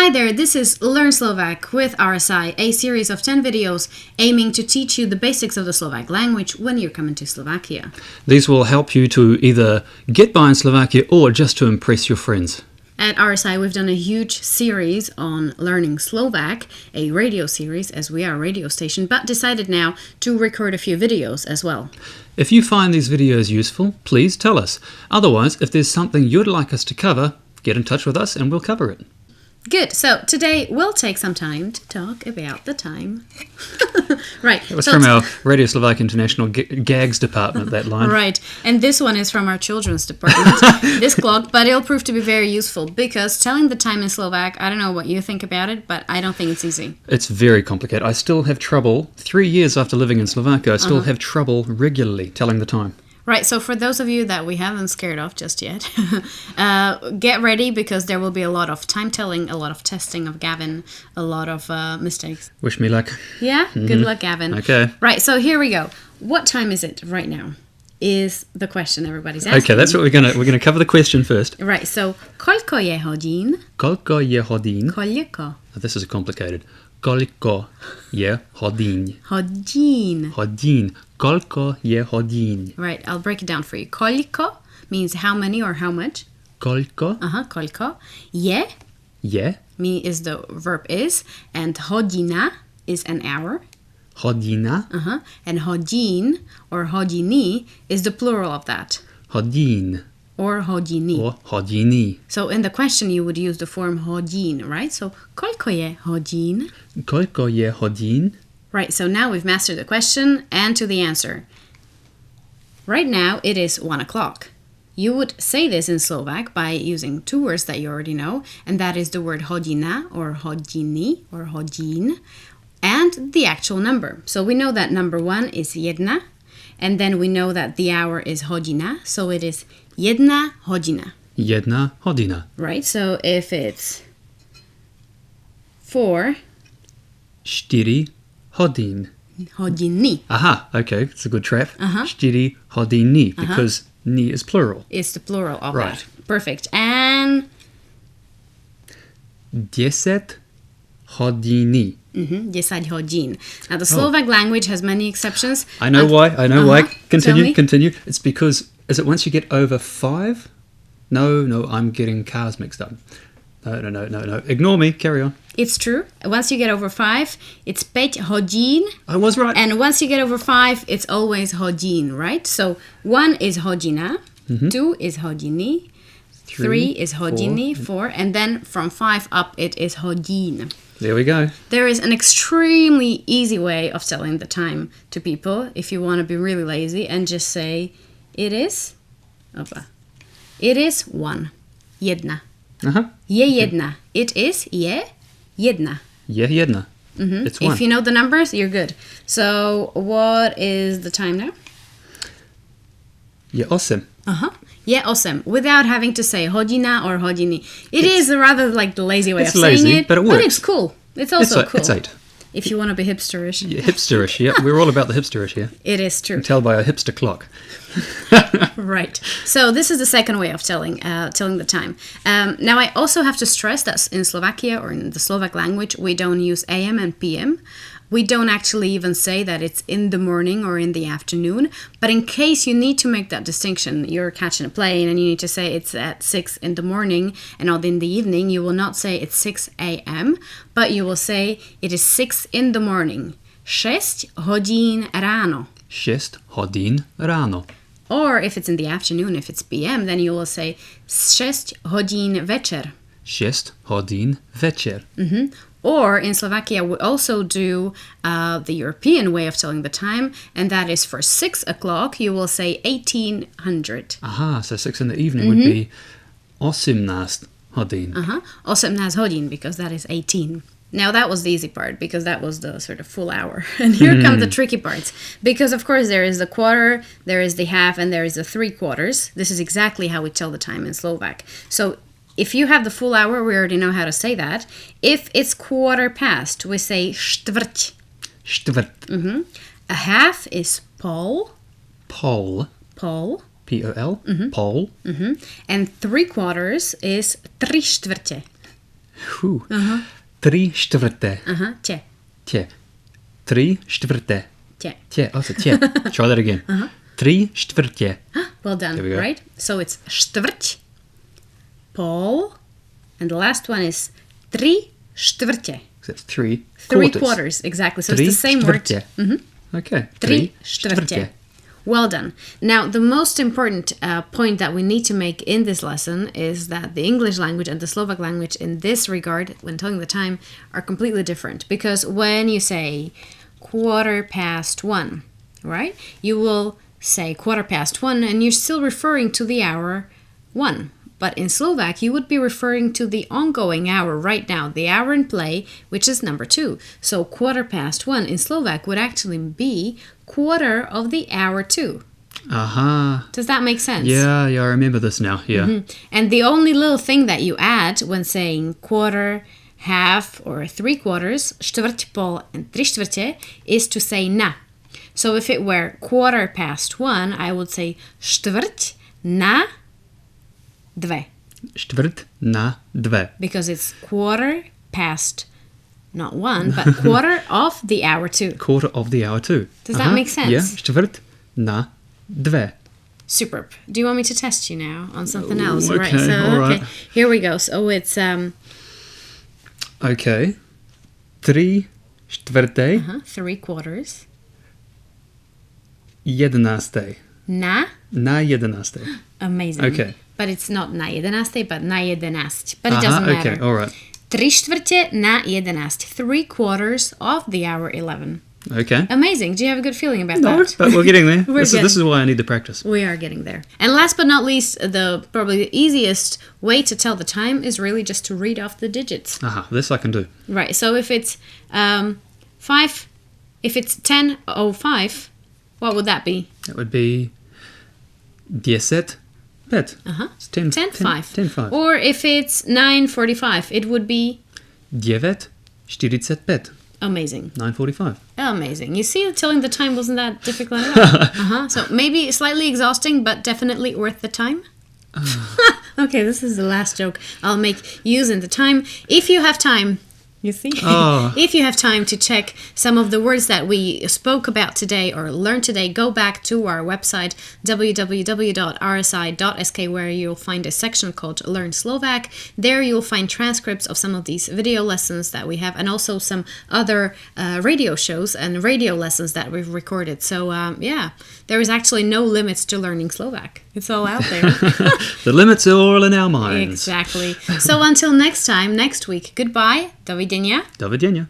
Hi there, this is Learn Slovak with RSI, a series of 10 videos aiming to teach you the basics of the Slovak language when you're coming to Slovakia. These will help you to either get by in Slovakia or just to impress your friends. At RSI, we've done a huge series on learning Slovak, a radio series as we are a radio station, but decided now to record a few videos as well. If you find these videos useful, please tell us. Otherwise, if there's something you'd like us to cover, get in touch with us and we'll cover it. Good. So today we'll take some time to talk about the time. Right. It was from our Radio Slovak International Gags department, that line. Right. And this one is from our children's department, this clock, but it'll prove to be very useful because telling the time in Slovak, I don't know what you think about it, but I don't think it's easy. It's very complicated. I still have trouble, 3 years after living in Slovakia, I still have trouble regularly telling the time. Right, so for those of you that we haven't scared off just yet, get ready because there will be a lot of time telling, a lot of testing of Gavin, a lot of mistakes. Wish me luck. Yeah? Good luck, Gavin. Okay. Right, so here we go. What time is it right now? Is the question everybody's asking. Okay, that's what we're gonna cover the question first. Right, so koľko je hodín? Koľko je hodín? Koľko? This is complicated. Koľko je hodín? Hodín. Hodín. Koľko je hodín? Right, I'll break it down for you. Koľko means how many or how much. Koľko Koľko. Je je is the verb is, and hodina is an hour. hodina? And hodín or hodiny is the plural of that. Hodín Or hodiny. or hodiny. So in the question you would use the form hodín, right? So koľko je hodín? Koľko je hodín? Right, so now we've mastered the question and to the answer. Right now it is 1 o'clock. You would say this in Slovak by using two words that you already know, and that is the word hodina or hodiny or hodín and the actual number. So we know that number 1 is jedna, and then we know that the hour is hodina, so it is jedna hodina. Jedna hodina. Right, so if it's 4 Štyri hodín. hodiny Aha, okay, it's a good trap. Štyri hodiny, because ni is plural. is the plural of Right. that. Perfect. And 10 hodiny. 10 hodín. Now the Slovak language has many exceptions. I know why. Why. Tell me. Continue. It's because, is it once you get over 5? No, I'm getting cars mixed up. No. Ignore me. Carry on. It's true. Once you get over 5, it's 5 hodín. I was right. And once you get over 5, it's always hodín, right? So 1 is hodina, 2 is hodiny, 3 is hodiny, 4, and then from 5 up it is hodín. There we go. There is an extremely easy way of telling the time to people if you want to be really lazy and just say it is 1. Jedna. Je jedna. It is je jedna. Je jedna. It's 1. If you know the numbers, you're good. So what is the time now? Je 8. Je 8. Without having to say hodina or hodiny. It's rather like the lazy way of it's saying lazy, it. but it works. But it's cool. It's also cool. It's 8. If you want to be hipsterish. Yeah, hipsterish, yeah. We're all about the hipsterish here. It is true. You can tell by a hipster clock. Right. So this is the second way of telling the time. Now I also have to stress that in Slovakia or in the Slovak language, we don't use AM and PM. We don't actually even say that it's in the morning or in the afternoon. But in case you need to make that distinction, you're catching a plane and you need to say it's at 6 in the morning and not in the evening, you will not say it's 6 a.m., but you will say it is 6 in the morning. 6 hodín ráno. 6 hodín ráno. Or if it's in the afternoon, if it's PM, then you will say 6 hodín večer. 6 hodín večer. Or in Slovakia, we also do the European way of telling the time, and that is for 6 o'clock, you will say 1800. Aha, so 6 in the evening would be 18 hodín. 18 hodín, because that is 18. Now that was the easy part, because that was the sort of full hour. And here come the tricky parts. Because of course there is the quarter, there is the half, and there is the 3/4. This is exactly how we tell the time in Slovak. So if you have the full hour, we already know how to say that. If it's quarter past, we say štvrť. Štvrť. A half is pol. Pol. Pol. P-O-L. Pol. And 3/4 is tri štvrte. 3/4. Tě. Tě. 3/4. Tě. Tě. Also tě. Try that again. 3/4. Well done, There we go. right? So it's čtvrť, pol, and the last one is 3/4. So that's 3 3/4, exactly. So it's the same word. 3/4. Okay. 3/4. Well done. Now, the most important point that we need to make in this lesson is that the English language and the Slovak language in this regard, when telling the time, are completely different. Because when you say 1:15, right, you will say 1:15 and you're still referring to the hour 1. But in Slovak, you would be referring to the ongoing hour right now, the hour in play, which is number 2. So 1:15 in Slovak would actually be 1/4 Aha. Does that make sense? Yeah, I remember this now. Yeah. And the only little thing that you add when saying quarter, half, or 3/4, štvrť, pol, and 3/4, is to say na. So if it were 1:15, I would say štvrť na dve. Štvrť na dve. Because it's quarter past, not 1, but quarter of the hour 2. Quarter of the hour 2. Does that make sense? Yeah. Štvrť na dve. Superb. Do you want me to test you now on something else? Okay, Right. So all right. here we go. So it's Okay. 3/4. 3/4 11. na. Na 11. Amazing. Okay. But it's not na 11, but na 11. But it doesn't matter. Okay, all right. 3/4 na 11. 3/4 of the hour 11. Okay. Amazing. Do you have a good feeling about No, that? but we're getting there. We're This is why I need to practice. We are getting there. And last but not least, the probably the easiest way to tell the time is really just to read off the digits. Aha, this I can do. Right. So if it's 10:05, what would that be? That would be 10 pet. It's 10:05. 10:05. Or if it's 9:45, it would be 9:45. amazing. 9:45. Amazing. You see, telling the time wasn't that difficult at all. So maybe slightly exhausting, but definitely worth the time. Okay, this is the last joke I'll make using the time. If you have time, you see, if you have time to check some of the words that we spoke about today or learned today, go back to our website, www.rsi.sk, where you'll find a section called Learn Slovak. There you'll find transcripts of some of these video lessons that we have and also some other radio shows and radio lessons that we've recorded. So, yeah, there is actually no limits to learning Slovak. It's all out there. The limits are all in our minds. Exactly. So until next time, next week, goodbye. Do widzenia. Do widzenia.